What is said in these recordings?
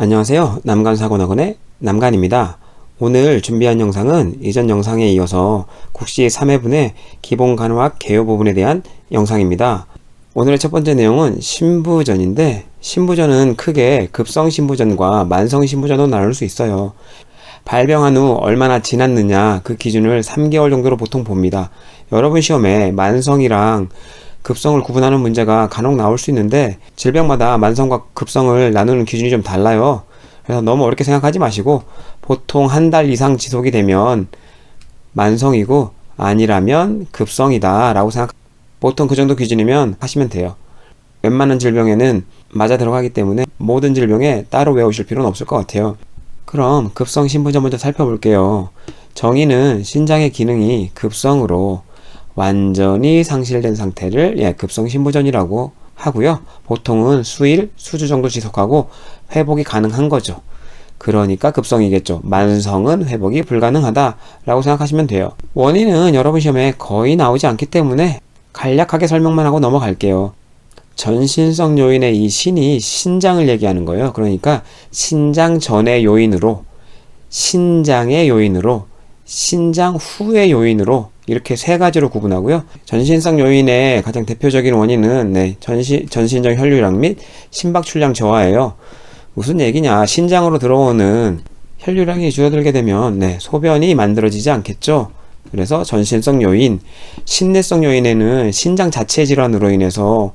안녕하세요. 남간사고학원의 남간입니다. 오늘 준비한 영상은 이전 영상에 이어서 국시 3회분의 기본 간호학 개요 부분에 대한 영상입니다. 오늘의 첫 번째 내용은 신부전인데, 신부전은 크게 급성신부전과 만성신부전으로 나눌 수 있어요. 발병한 후 얼마나 지났느냐 그 기준을 3개월 정도로 보통 봅니다. 여러분 시험에 만성이랑 급성을 구분하는 문제가 간혹 나올 수 있는데, 질병마다 만성과 급성을 나누는 기준이 좀 달라요. 그래서 너무 어렵게 생각하지 마시고 보통 한 달 이상 지속이 되면 만성이고 아니라면 급성이다 라고 보통 그 정도 기준이면 하시면 돼요. 웬만한 질병에는 맞아 들어가기 때문에 모든 질병에 따로 외우실 필요는 없을 것 같아요. 그럼 급성 신부전 먼저 살펴볼게요. 정의는 신장의 기능이 급성으로 완전히 상실된 상태를 급성 신부전이라고 하고요. 보통은 수일, 수주 정도 지속하고 회복이 가능한 거죠. 그러니까 급성이겠죠. 만성은 회복이 불가능하다 라고 생각하시면 돼요. 원인은 여러분 시험에 거의 나오지 않기 때문에 간략하게 설명만 하고 넘어갈게요. 전신성 요인의 이 신이 신장을 얘기하는 거예요. 그러니까 신장 전의 요인으로, 신장의 요인으로, 신장 후의 요인으로 이렇게 세 가지로 구분하고요. 전신성 요인의 가장 대표적인 원인은 전신적 혈류량 및 심박출량 저하예요. 무슨 얘기냐? 신장으로 들어오는 혈류량이 줄어들게 되면 소변이 만들어지지 않겠죠. 그래서 전신성 요인, 신내성 요인에는 신장 자체 질환으로 인해서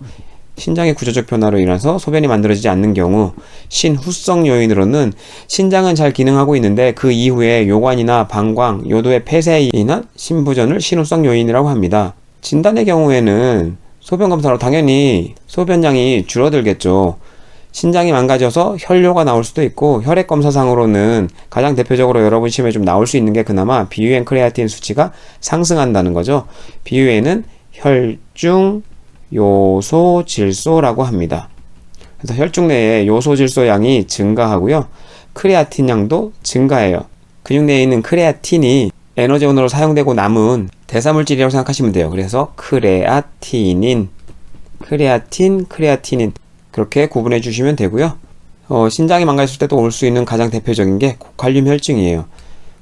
신장의 구조적 변화로 인해서 소변이 만들어지지 않는 경우, 신후성 요인으로는 신장은 잘 기능하고 있는데 그 이후에 요관이나 방광, 요도의 폐쇄에 인한 신부전을 신후성 요인이라고 합니다. 진단의 경우에는 소변 검사로 당연히 소변량이 줄어들겠죠. 신장이 망가져서 혈뇨가 나올 수도 있고, 혈액 검사상으로는 가장 대표적으로 여러분 시험에 좀 나올 수 있는 게 그나마 비유엔 크레아틴 수치가 상승한다는 거죠. 비유엔은 혈중 요소 질소라고 합니다. 그래서 혈중 내에 요소 질소 양이 증가하고요. 크레아틴 양도 증가해요. 근육 내에 있는 크레아틴이 에너지원으로 사용되고 남은 대사물질이라고 생각하시면 돼요. 그래서 크레아틴인, 크레아틴인 그렇게 구분해 주시면 되고요. 신장이 망가졌을 때도 올 수 있는 가장 대표적인 게 고칼륨 혈증이에요.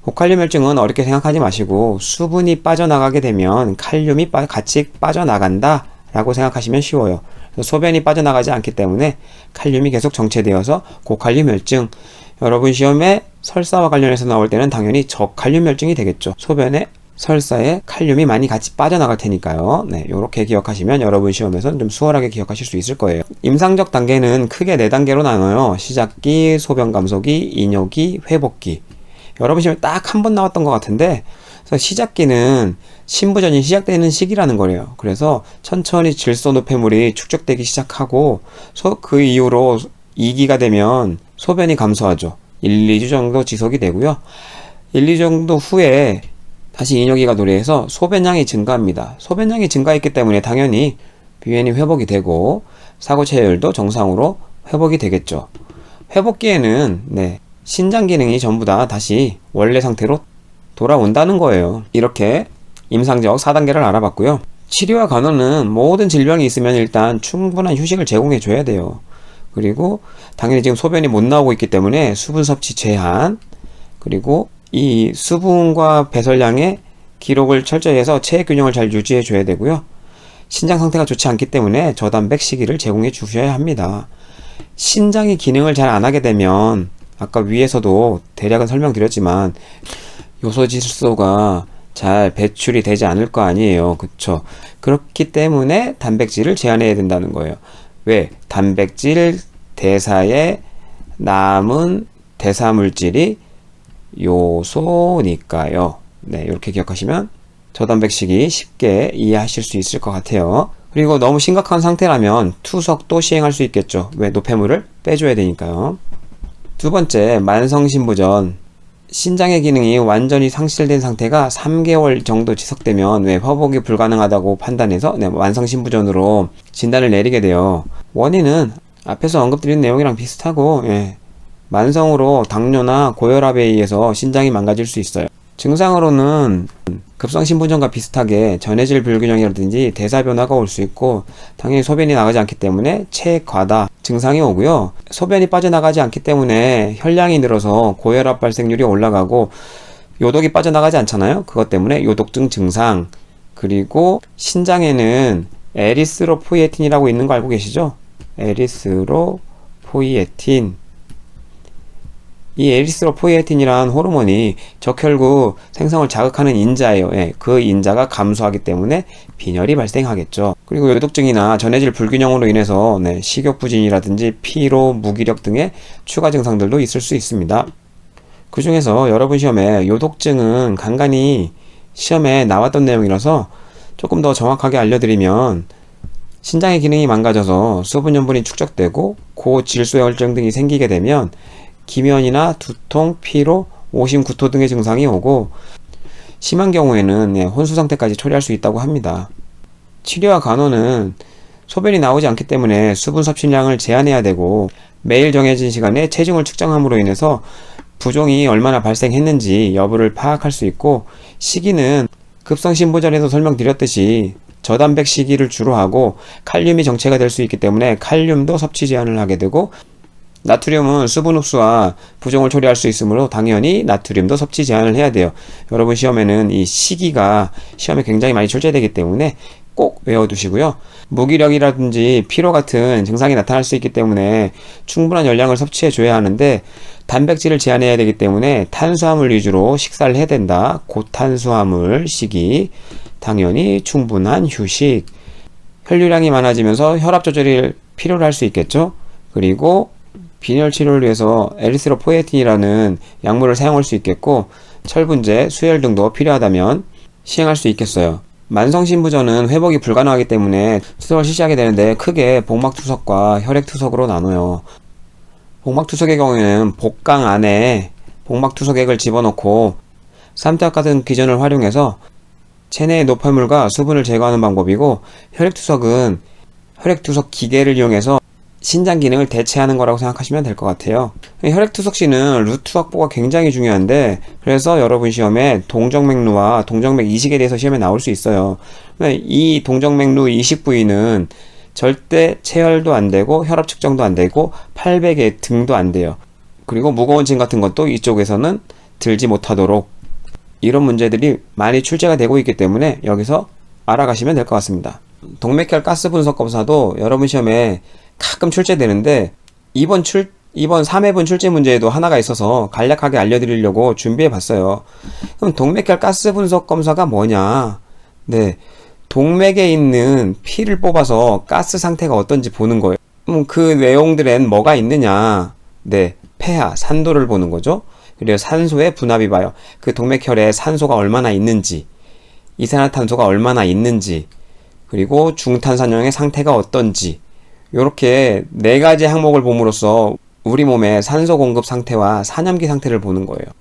고칼륨 혈증은 어렵게 생각하지 마시고 수분이 빠져나가게 되면 칼륨이 같이 빠져나간다 라고 생각하시면 쉬워요. 소변이 빠져나가지 않기 때문에 칼륨이 계속 정체되어서 고칼륨 혈증, 여러분 시험에 설사와 관련해서 나올 때는 당연히 저칼륨 혈증이 되겠죠. 소변에 설사에 칼륨이 많이 같이 빠져나갈 테니까요. 요렇게 기억하시면 여러분 시험에서는 좀 수월하게 기억하실 수 있을 거예요. 임상적 단계는 크게 4단계로 나눠요. 시작기, 소변 감소기, 인효기, 회복기. 여러분 시험에 딱 한 번 나왔던 것 같은데, 그래서 시작기는 신부전이 시작되는 시기라는 거래요. 그래서 천천히 질소 노폐물이 축적되기 시작하고 그 이후로 2기가 되면 소변이 감소하죠. 1, 2주 정도 지속이 되고요. 1, 2주 정도 후에 다시 인효기가 도래해서 소변량이 증가합니다. 소변량이 증가했기 때문에 당연히 비엔이 회복이 되고 사고체열도 정상으로 회복이 되겠죠. 회복기에는 신장 기능이 전부 다 다시 원래 상태로 돌아온다는 거예요. 이렇게 임상적 4단계를 알아봤고요. 치료와 간호는 모든 질병이 있으면 일단 충분한 휴식을 제공해 줘야 돼요. 그리고 당연히 지금 소변이 못 나오고 있기 때문에 수분 섭취 제한, 그리고 이 수분과 배설량의 기록을 철저히 해서 체액 균형을 잘 유지해 줘야 되고요. 신장 상태가 좋지 않기 때문에 저단백 식이를 제공해 주셔야 합니다. 신장이 기능을 잘 안 하게 되면 아까 위에서도 대략은 설명드렸지만 요소질소가 잘 배출이 되지 않을 거 아니에요. 그쵸? 그렇기 때문에 단백질을 제한해야 된다는 거예요. 왜? 단백질 대사에 남은 대사물질이 요소니까요. 이렇게 기억하시면 저단백식이 쉽게 이해하실 수 있을 것 같아요. 그리고 너무 심각한 상태라면 투석도 시행할 수 있겠죠. 왜? 노폐물을 빼줘야 되니까요. 두 번째, 만성신부전. 신장의 기능이 완전히 상실된 상태가 3개월 정도 지속되면 회복이 불가능하다고 판단해서 만성신부전으로 진단을 내리게 돼요. 원인은 앞에서 언급드린 내용이랑 비슷하고 만성으로 당뇨나 고혈압에 의해서 신장이 망가질 수 있어요. 증상으로는 급성신부전과 비슷하게 전해질 불균형이라든지 대사 변화가 올 수 있고, 당연히 소변이 나가지 않기 때문에 체액 과다, 증상이 오고요. 소변이 빠져나가지 않기 때문에 혈량이 늘어서 고혈압 발생률이 올라가고, 요독이 빠져나가지 않잖아요. 그것 때문에 요독증 증상, 그리고 신장에는 에리스로포이에틴이라고 있는 거 알고 계시죠? 에리스로포이에틴. 이 에리스로포이에틴이란 호르몬이 적혈구 생성을 자극하는 인자예요. 예, 그 인자가 감소하기 때문에 빈혈이 발생하겠죠. 그리고 요독증이나 전해질 불균형으로 인해서 식욕부진이라든지 피로, 무기력 등의 추가 증상들도 있을 수 있습니다. 그 중에서 여러분 시험에 요독증은 간간히 시험에 나왔던 내용이라서 조금 더 정확하게 알려드리면, 신장의 기능이 망가져서 수분염분이 축적되고 고질소혈증 등이 생기게 되면 기면이나 두통, 피로, 오심, 구토 등의 증상이 오고, 심한 경우에는 혼수 상태까지 초래할 수 있다고 합니다. 치료와 간호는 소변이 나오지 않기 때문에 수분 섭취량을 제한해야 되고, 매일 정해진 시간에 체중을 측정함으로 인해서 부종이 얼마나 발생했는지 여부를 파악할 수 있고, 시기는 급성신부전에서 설명드렸듯이 저단백 시기를 주로 하고, 칼륨이 정체가 될 수 있기 때문에 칼륨도 섭취 제한을 하게 되고, 나트륨은 수분 흡수와 부종을 초래할 수 있으므로 당연히 나트륨도 섭취 제한을 해야 돼요. 여러분 시험에는 이 시기가 시험에 굉장히 많이 출제되기 때문에 꼭 외워두시고요. 무기력이라든지 피로 같은 증상이 나타날 수 있기 때문에 충분한 열량을 섭취해 줘야 하는데, 단백질을 제한해야 되기 때문에 탄수화물 위주로 식사를 해야 된다. 고탄수화물 시기, 당연히 충분한 휴식, 혈류량이 많아지면서 혈압 조절이 필요로 할 수 있겠죠. 그리고 빈혈 치료를 위해서 에리스로포이에틴이라는 약물을 사용할 수 있겠고, 철분제, 수혈 등도 필요하다면 시행할 수 있겠어요. 만성신부전은 회복이 불가능하기 때문에 투석을 실시하게 되는데, 크게 복막투석과 혈액투석으로 나눠요. 복막투석의 경우에는 복강 안에 복막투석액을 집어넣고 삼투압 같은 기전을 활용해서 체내의 노폐물과 수분을 제거하는 방법이고, 혈액투석은 혈액투석 기계를 이용해서 신장 기능을 대체하는 거라고 생각하시면 될 것 같아요. 혈액투석 시는 루트 확보가 굉장히 중요한데, 그래서 여러분 시험에 동정맥루와 동정맥 이식에 대해서 시험에 나올 수 있어요. 이 동정맥루 이식 부위는 절대 체열도 안 되고 혈압 측정도 안 되고 800의 등도 안 돼요. 그리고 무거운 짐 같은 것도 이쪽에서는 들지 못하도록, 이런 문제들이 많이 출제가 되고 있기 때문에 여기서 알아가시면 될 것 같습니다. 동맥혈 가스 분석 검사도 여러분 시험에 가끔 출제되는데, 이번 3회분 출제 문제에도 하나가 있어서 간략하게 알려드리려고 준비해 봤어요. 그럼 동맥혈 가스 분석 검사가 뭐냐? 네, 동맥에 있는 피를 뽑아서 가스 상태가 어떤지 보는 거예요. 그 내용들엔 뭐가 있느냐? 네, 폐하, 산도를 보는 거죠. 그리고 산소의 분압이 봐요. 그 동맥혈에 산소가 얼마나 있는지, 이산화탄소가 얼마나 있는지, 그리고 중탄산염의 상태가 어떤지, 이렇게 4가지 항목을 봄으로써 우리 몸의 산소 공급 상태와 산염기 상태를 보는 거예요.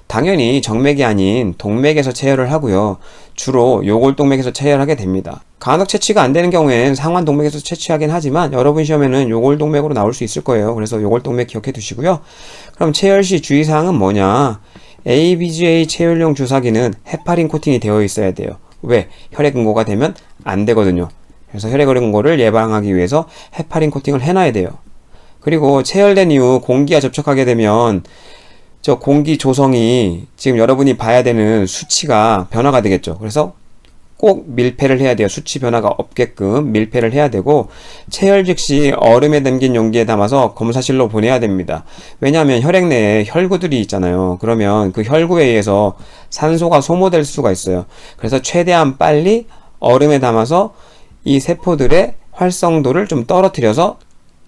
당연히 정맥이 아닌 동맥에서 체열을 하고요. 주로 요골동맥에서 체열하게 됩니다. 간혹 채취가 안 되는 경우엔 상완동맥에서 채취하긴 하지만 여러분 시험에는 요골동맥으로 나올 수 있을 거예요. 그래서 요골동맥 기억해 두시고요. 그럼 체열 시 주의사항은 뭐냐? ABGA 체열용 주사기는 헤파린 코팅이 되어 있어야 돼요. 왜? 혈액 응고가 되면 안 되거든요. 그래서 혈액 응고를 예방하기 위해서 헤파린 코팅을 해놔야 돼요. 그리고 체열된 이후 공기와 접촉하게 되면 저 공기 조성이 지금 여러분이 봐야 되는 수치가 변화가 되겠죠. 그래서 꼭 밀폐를 해야 돼요. 수치 변화가 없게끔 밀폐를 해야 되고, 체열 즉시 얼음에 담긴 용기에 담아서 검사실로 보내야 됩니다. 왜냐하면 혈액 내에 혈구들이 있잖아요. 그러면 그 혈구에 의해서 산소가 소모될 수가 있어요. 그래서 최대한 빨리 얼음에 담아서 이 세포들의 활성도를 좀 떨어뜨려서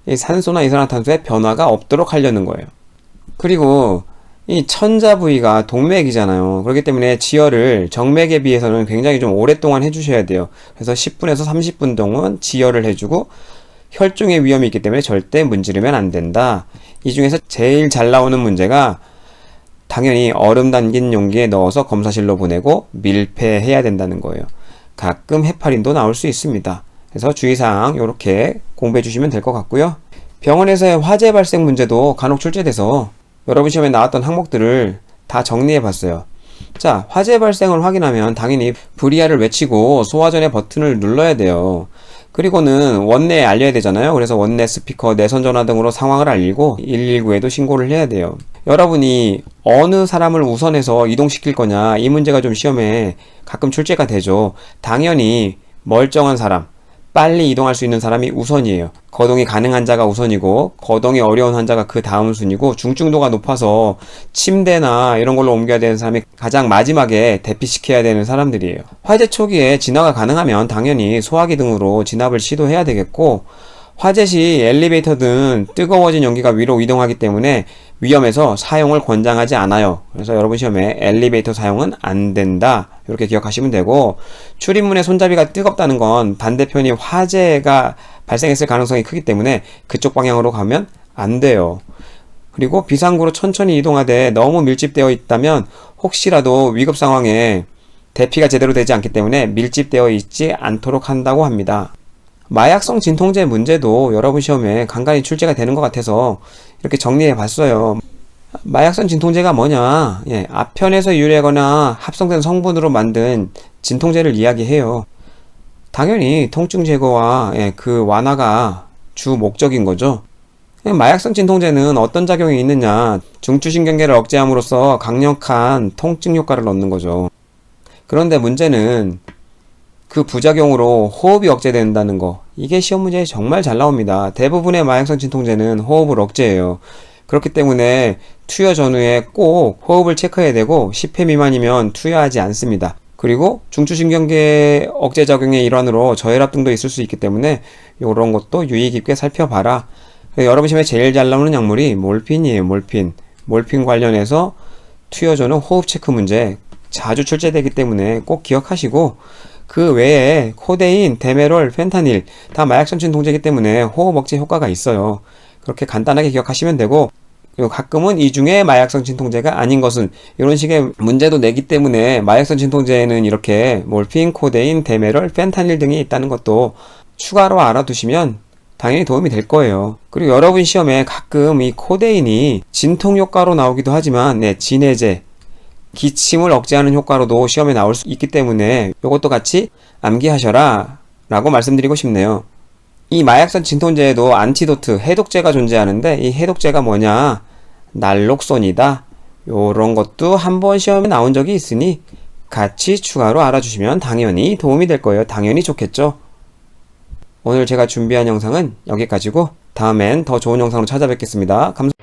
이 산소나 이산화탄소의 변화가 없도록 하려는 거예요. 그리고 이 천자 부위가 동맥이잖아요. 그렇기 때문에 지혈을 정맥에 비해서는 굉장히 좀 오랫동안 해주셔야 돼요. 그래서 10분에서 30분 동안 지혈을 해주고, 혈중의 위험이 있기 때문에 절대 문지르면 안 된다. 이 중에서 제일 잘 나오는 문제가 당연히 얼음 담긴 용기에 넣어서 검사실로 보내고 밀폐해야 된다는 거예요. 가끔 헤파린도 나올 수 있습니다. 그래서 주의사항 이렇게 공부해 주시면 될 것 같고요. 병원에서의 화재 발생 문제도 간혹 출제돼서 여러분 시험에 나왔던 항목들을 다 정리해 봤어요. 자, 화재 발생을 확인하면 당연히 불이야를 외치고 소화전의 버튼을 눌러야 돼요. 그리고는 원내에 알려야 되잖아요. 그래서 원내 스피커, 내선 전화 등으로 상황을 알리고 119에도 신고를 해야 돼요. 여러분이 어느 사람을 우선해서 이동시킬 거냐, 이 문제가 좀 시험에 가끔 출제가 되죠. 당연히 멀쩡한 사람, 빨리 이동할 수 있는 사람이 우선이에요. 거동이 가능한 자가 우선이고, 거동이 어려운 환자가 그 다음 순위고, 중증도가 높아서 침대나 이런 걸로 옮겨야 되는 사람이 가장 마지막에 대피시켜야 되는 사람들이에요. 화재 초기에 진화가 가능하면 당연히 소화기 등으로 진압을 시도해야 되겠고, 화재 시 엘리베이터 등 뜨거워진 연기가 위로 이동하기 때문에 위험해서 사용을 권장하지 않아요. 그래서 여러분 시험에 엘리베이터 사용은 안 된다, 이렇게 기억하시면 되고, 출입문의 손잡이가 뜨겁다는 건 반대편이 화재가 발생했을 가능성이 크기 때문에 그쪽 방향으로 가면 안 돼요. 그리고 비상구로 천천히 이동하되 너무 밀집되어 있다면 혹시라도 위급 상황에 대피가 제대로 되지 않기 때문에 밀집되어 있지 않도록 한다고 합니다. 마약성 진통제 문제도 여러분 시험에 간간히 출제가 되는 것 같아서 이렇게 정리해 봤어요. 마약성 진통제가 뭐냐? 아편에서 유래하거나 합성된 성분으로 만든 진통제를 이야기해요. 당연히 통증 제거와 그 완화가 주 목적인 거죠. 마약성 진통제는 어떤 작용이 있느냐? 중추신경계를 억제함으로써 강력한 통증 효과를 얻는 거죠. 그런데 문제는 그 부작용으로 호흡이 억제된다는 거. 이게 시험 문제에 정말 잘 나옵니다. 대부분의 마약성 진통제는 호흡을 억제해요. 그렇기 때문에 투여 전후에 꼭 호흡을 체크해야 되고 10회 미만이면 투여하지 않습니다. 그리고 중추신경계 억제 작용의 일환으로 저혈압 등도 있을 수 있기 때문에 이런 것도 유의 깊게 살펴봐라. 여러분 시험에 제일 잘 나오는 약물이 몰핀이에요. 몰핀 관련해서 투여 전후 호흡 체크 문제 자주 출제되기 때문에 꼭 기억하시고, 그 외에 코데인, 데메롤, 펜타닐 다 마약성 진통제이기 때문에 호흡 억제 효과가 있어요. 그렇게 간단하게 기억하시면 되고, 그리고 가끔은 이 중에 마약성 진통제가 아닌 것은, 이런 식의 문제도 내기 때문에 마약성 진통제에는 이렇게 몰핀, 코데인, 데메롤, 펜타닐 등이 있다는 것도 추가로 알아두시면 당연히 도움이 될 거예요. 그리고 여러분 시험에 가끔 이 코데인이 진통 효과로 나오기도 하지만 진해제, 기침을 억제하는 효과로도 시험에 나올 수 있기 때문에 이것도 같이 암기하셔라 라고 말씀드리고 싶네요. 이 마약성 진통제에도 안티도트, 해독제가 존재하는데, 이 해독제가 뭐냐? 날록손이다. 요런 것도 한번 시험에 나온 적이 있으니 같이 추가로 알아주시면 당연히 도움이 될 거예요. 당연히 좋겠죠. 오늘 제가 준비한 영상은 여기까지고, 다음엔 더 좋은 영상으로 찾아뵙겠습니다. 감사합니다.